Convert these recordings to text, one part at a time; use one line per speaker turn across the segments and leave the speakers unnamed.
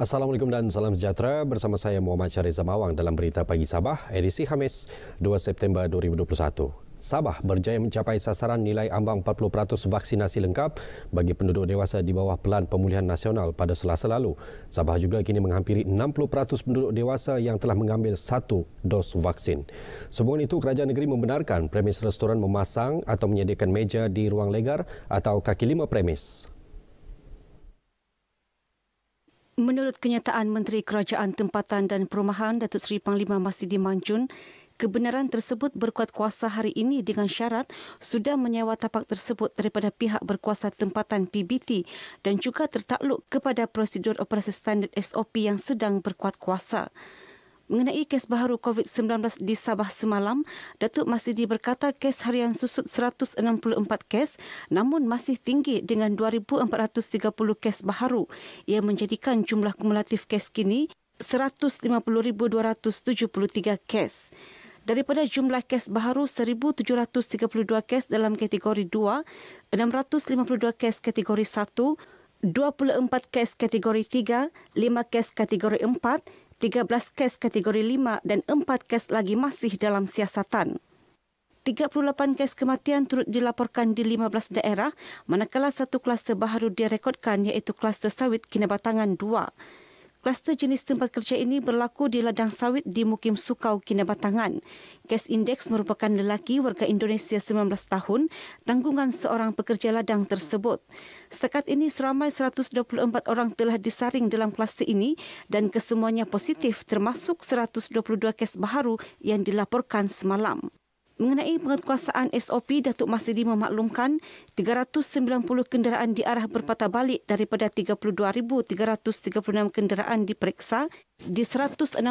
Assalamualaikum dan salam sejahtera. Bersama saya Muhammad Syariza Mawang dalam Berita Pagi Sabah, edisi Khamis 2 September 2021. Sabah berjaya mencapai sasaran nilai ambang 40% vaksinasi lengkap bagi penduduk dewasa di bawah Pelan Pemulihan Nasional pada Selasa lalu. Sabah juga kini menghampiri 60% penduduk dewasa yang telah mengambil 1 dos vaksin. Sehubungan itu, kerajaan negeri membenarkan premis restoran memasang atau menyediakan meja di ruang legar atau kaki lima premis.
Menurut kenyataan Menteri Kerajaan Tempatan dan Perumahan Datuk Seri Panglima Masidi Manjun, kebenaran tersebut berkuat kuasa hari ini dengan syarat sudah menyewa tapak tersebut daripada pihak berkuasa tempatan PBT dan juga tertakluk kepada prosedur operasi standard SOP yang sedang berkuat kuasa. Mengenai kes baharu COVID-19 di Sabah semalam, Datuk Masidi berkata kes harian susut 164 kes namun masih tinggi dengan 2,430 kes baharu yang menjadikan jumlah kumulatif kes kini 150,273 kes. Daripada jumlah kes baharu 1,732 kes dalam kategori 2, 652 kes kategori 1, 24 kes kategori 3, 5 kes kategori 4, 13 kes kategori 5 dan 4 kes lagi masih dalam siasatan. 38 kes kematian turut dilaporkan di 15 daerah, manakala satu kluster baharu direkodkan iaitu kluster sawit Kinabatangan 2. Kluster jenis tempat kerja ini berlaku di ladang sawit di Mukim Sukau, Kinabatangan. Kes indeks merupakan lelaki warga Indonesia 19 tahun, tanggungan seorang pekerja ladang tersebut. Setakat ini seramai 124 orang telah disaring dalam kluster ini dan kesemuanya positif termasuk 122 kes baharu yang dilaporkan semalam. Mengenai penguatkuasaan SOP, Datuk Masidi memaklumkan 390 kenderaan diarah berpatah balik daripada 32,336 kenderaan diperiksa di 164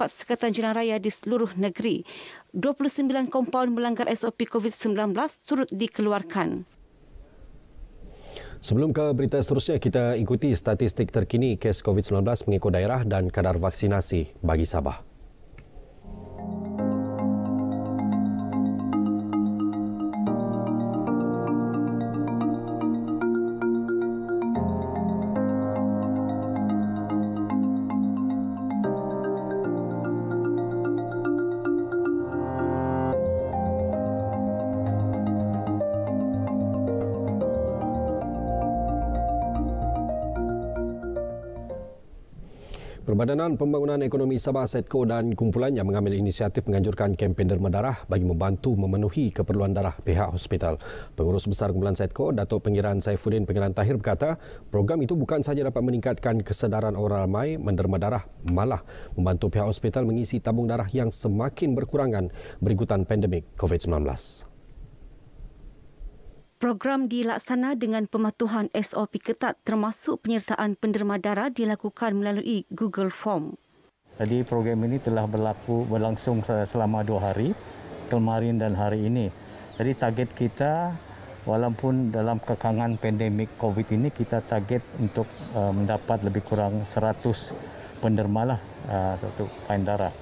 sekatan jalan raya di seluruh negeri. 29 kompaun melanggar SOP COVID-19 turut dikeluarkan.
Sebelum ke berita seterusnya, kita ikuti statistik terkini kes COVID-19 mengikut daerah dan kadar vaksinasi bagi Sabah. Perbadanan Pembangunan Ekonomi Sabah SEDCO dan kumpulannya mengambil inisiatif menganjurkan kempen derma darah bagi membantu memenuhi keperluan darah pihak hospital. Pengurus Besar Kumpulan SEDCO, Datuk Pengiran Saifuddin Pengiran Tahir berkata, program itu bukan sahaja dapat meningkatkan kesedaran orang ramai menderma darah, malah membantu pihak hospital mengisi tabung darah yang semakin berkurangan berikutan pandemik COVID-19.
Program dilaksana dengan pematuhan SOP ketat termasuk penyertaan penderma darah dilakukan melalui Google Form.
Jadi program ini telah berlangsung selama 2 hari, kemarin dan hari ini. Jadi target kita walaupun dalam kekangan pandemik COVID ini kita target untuk mendapat lebih kurang 100 penderma satu pain darah.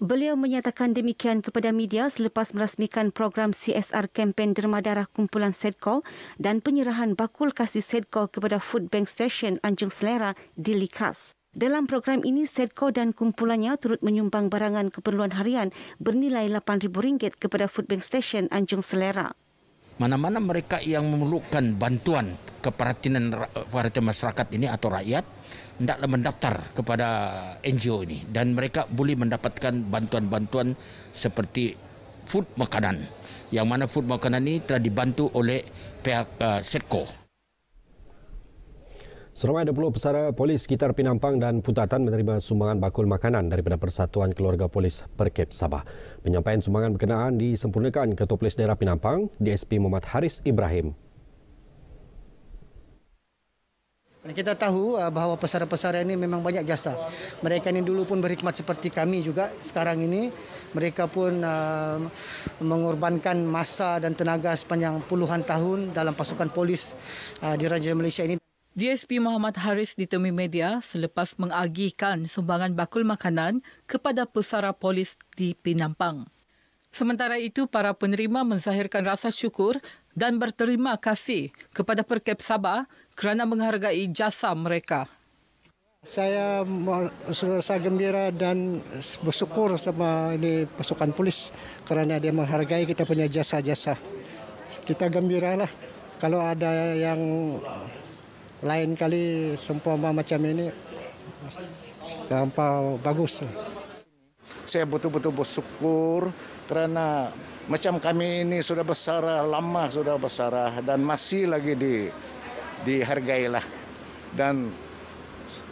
Beliau menyatakan demikian kepada media selepas merasmikan program CSR kempen derma darah kumpulan SEDCO dan penyerahan bakul kasih SEDCO kepada Food Bank Station Anjung Selera di Likas. Dalam program ini, SEDCO dan kumpulannya turut menyumbang barangan keperluan harian bernilai RM8,000 kepada Food Bank Station Anjung Selera.
Mana-mana mereka yang memerlukan bantuan keperhatian masyarakat ini atau rakyat, hendaklah mendaftar kepada NGO ini dan mereka boleh mendapatkan bantuan-bantuan seperti food makanan. Yang mana food makanan ini telah dibantu oleh pihak SEDCO.
Seramai 20 pesara polis sekitar Pinampang dan Putatan menerima sumbangan bakul makanan daripada Persatuan Keluarga Polis Perkep Sabah. Penyampaian sumbangan berkenaan disempurnakan Ketua Polis Daerah Pinampang, DSP Muhammad Haris Ibrahim.
Kita tahu bahawa pesara-pesara ini memang banyak jasa. Mereka ini dulu pun berkhidmat seperti kami juga. Sekarang ini mereka pun mengorbankan masa dan tenaga sepanjang puluhan tahun dalam pasukan polis di Raja Malaysia ini.
DSP Muhammad Haris ditemui media selepas mengagihkan sumbangan bakul makanan kepada pesara polis di Pinampang. Sementara itu, para penerima menzahirkan rasa syukur dan berterima kasih kepada Perkep Sabah kerana menghargai jasa mereka.
Saya rasa gembira dan bersyukur sama ini pasukan polis kerana dia menghargai kita punya jasa-jasa. Kita gembiralah kalau ada yang lain kali seumpama macam ini sampai bagus.
Saya betul-betul bersyukur kerana macam kami ini sudah bersara lama, sudah bersara dan masih lagi dihargailah. Dan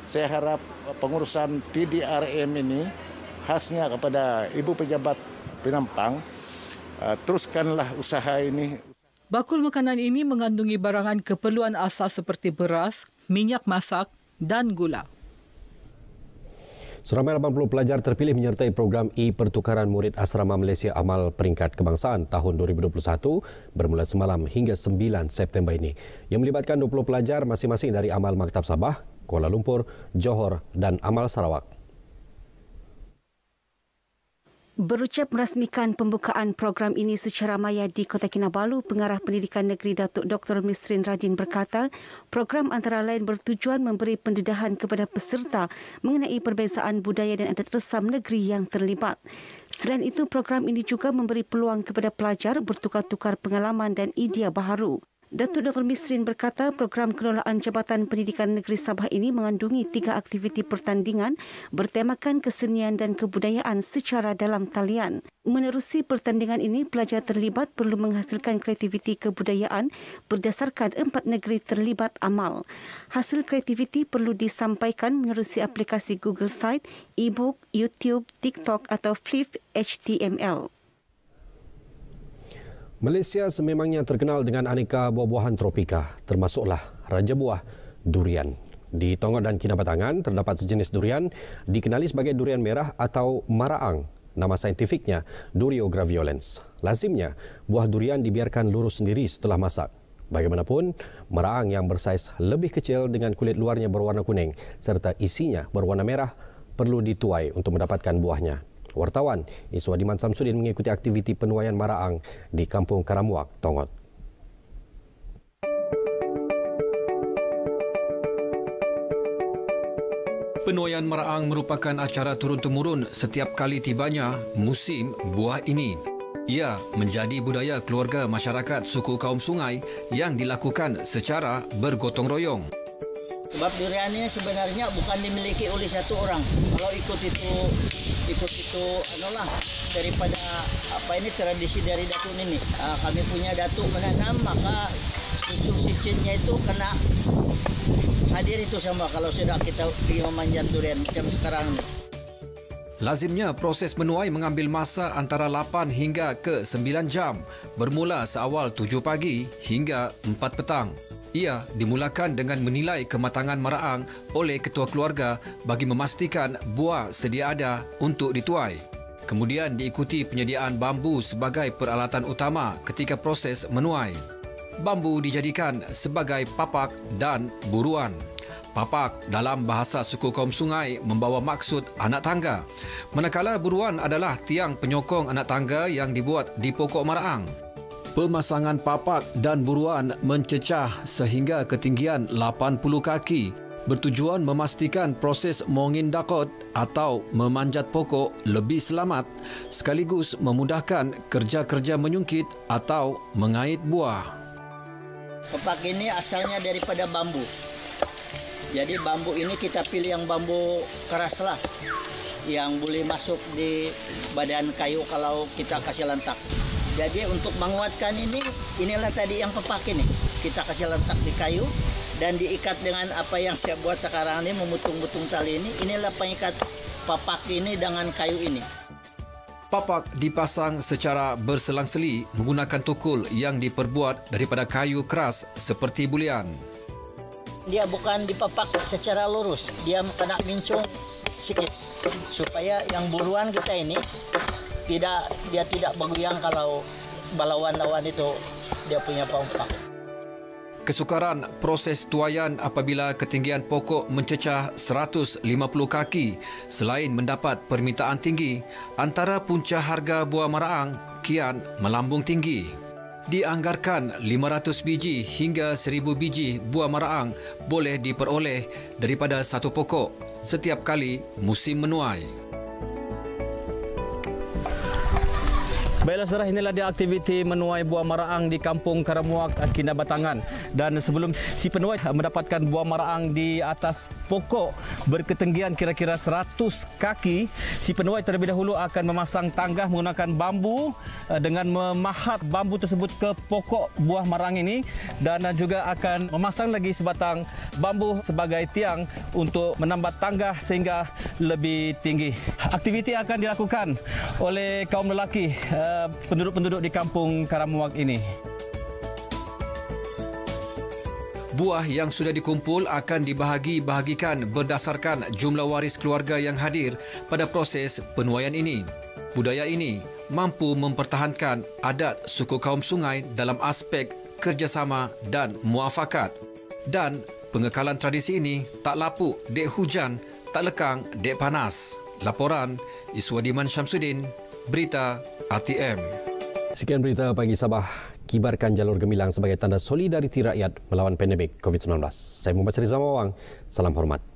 saya harap pengurusan PDRM ini khasnya kepada Ibu Pejabat Penampang, teruskanlah usaha ini.
Bakul makanan ini mengandungi barangan keperluan asas seperti beras, minyak masak dan gula.
Seramai 80 pelajar terpilih menyertai program e-pertukaran murid Asrama Malaysia Amal Peringkat Kebangsaan tahun 2021 bermula semalam hingga 9 September ini, yang melibatkan 20 pelajar masing-masing dari Amal Maktab Sabah, Kuala Lumpur, Johor dan Amal Sarawak.
Berucap merasmikan pembukaan program ini secara maya di Kota Kinabalu, Pengarah Pendidikan Negeri Datuk Dr. Misrin Radin berkata, program antara lain bertujuan memberi pendedahan kepada peserta mengenai perbezaan budaya dan adat resam negeri yang terlibat. Selain itu, program ini juga memberi peluang kepada pelajar bertukar-tukar pengalaman dan idea baharu. Datuk Dr. Misrin berkata program kelolaan Jabatan Pendidikan Negeri Sabah ini mengandungi 3 aktiviti pertandingan bertemakan kesenian dan kebudayaan secara dalam talian. Menerusi pertandingan ini, pelajar terlibat perlu menghasilkan kreativiti kebudayaan berdasarkan 4 negeri terlibat amal. Hasil kreativiti perlu disampaikan menerusi aplikasi Google Site, e-book, YouTube, TikTok atau Flip HTML.
Malaysia sememangnya terkenal dengan aneka buah-buahan tropika, termasuklah Raja Buah, durian. Di Tongot dan Kinabatangan terdapat sejenis durian dikenali sebagai durian merah atau maraang. Nama saintifiknya Durio graviolens. Lazimnya, buah durian dibiarkan lurus sendiri setelah masak. Bagaimanapun, maraang yang bersaiz lebih kecil dengan kulit luarnya berwarna kuning serta isinya berwarna merah perlu dituai untuk mendapatkan buahnya. Wartawan Iswadiman Samsudin mengikuti aktiviti penuaian maraang di Kampung Karamuak, Tongot.
Penuaian maraang merupakan acara turun-temurun setiap kali tibanya musim buah ini. Ia menjadi budaya keluarga masyarakat suku kaum sungai yang dilakukan secara bergotong royong.
Sebab durian ini sebenarnya bukan dimiliki oleh satu orang. Kalau ikut itu daripada tradisi dari datuk ini. Kami punya datuk menanam, maka susu sicinnya itu kena hadir itu sama kalau sudah kita pergi memanjat durian macam sekarang.
Lazimnya proses menuai mengambil masa antara 8 hingga ke 9 jam, bermula seawal 7 pagi hingga 4 petang. Ia dimulakan dengan menilai kematangan maraang oleh ketua keluarga bagi memastikan buah sedia ada untuk dituai. Kemudian diikuti penyediaan bambu sebagai peralatan utama ketika proses menuai. Bambu dijadikan sebagai papak dan buruan. Papak dalam bahasa suku kaum sungai membawa maksud anak tangga, manakala buruan adalah tiang penyokong anak tangga yang dibuat di pokok maraang. Pemasangan papak dan buruan mencecah sehingga ketinggian 80 kaki bertujuan memastikan proses mengindakot atau memanjat pokok lebih selamat sekaligus memudahkan kerja-kerja menyungkit atau mengait buah.
Papak ini asalnya daripada bambu. Jadi bambu ini kita pilih yang bambu keras lah, yang boleh masuk di badan kayu kalau kita kasih lentak. Jadi untuk menguatkan inilah tadi yang pepak ini. Kita kasih letak di kayu dan diikat dengan apa yang saya buat sekarang ini, memutung-mutung tali ini. Inilah pengikat papak ini dengan kayu ini.
Papak dipasang secara berselang-seli menggunakan tukul yang diperbuat daripada kayu keras seperti bulian.
Dia bukan dipapak secara lurus, dia kena mincung sikit supaya yang buruan kita ini dia tidak bergoyang kalau balawan-lawan itu dia punya papak.
Kesukaran proses tuaian apabila ketinggian pokok mencecah 150 kaki selain mendapat permintaan tinggi, antara punca harga buah maraang kian melambung tinggi. Dianggarkan 500 biji hingga 1000 biji buah maraang boleh diperoleh daripada satu pokok setiap kali musim menuai.
Baiklah saudara, inilah dia aktiviti menuai buah maraang di Kampung Karamuak, Kinabatangan. Dan sebelum si penuai mendapatkan buah maraang di atas pokok berketinggian kira-kira 100 kaki, si penuai terlebih dahulu akan memasang tanggah menggunakan bambu dengan memahat bambu tersebut ke pokok buah maraang ini, dan juga akan memasang lagi sebatang bambu sebagai tiang untuk menambah tanggah sehingga lebih tinggi. Aktiviti akan dilakukan oleh kaum lelaki penduduk-penduduk di Kampung Karamuak ini.
Buah yang sudah dikumpul akan dibahagi-bahagikan berdasarkan jumlah waris keluarga yang hadir pada proses penuaian ini. Budaya ini mampu mempertahankan adat suku kaum sungai dalam aspek kerjasama dan muafakat. Dan pengekalan tradisi ini tak lapuk dek hujan, tak lekang dek panas. Laporan Iswadiman Syamsuddin, Berita RTM.
Sekian berita pagi Sabah. Kibarkan jalur gemilang sebagai tanda solidariti rakyat melawan pandemik COVID-19. Saya Muhammad Syariza Mawang. Salam hormat.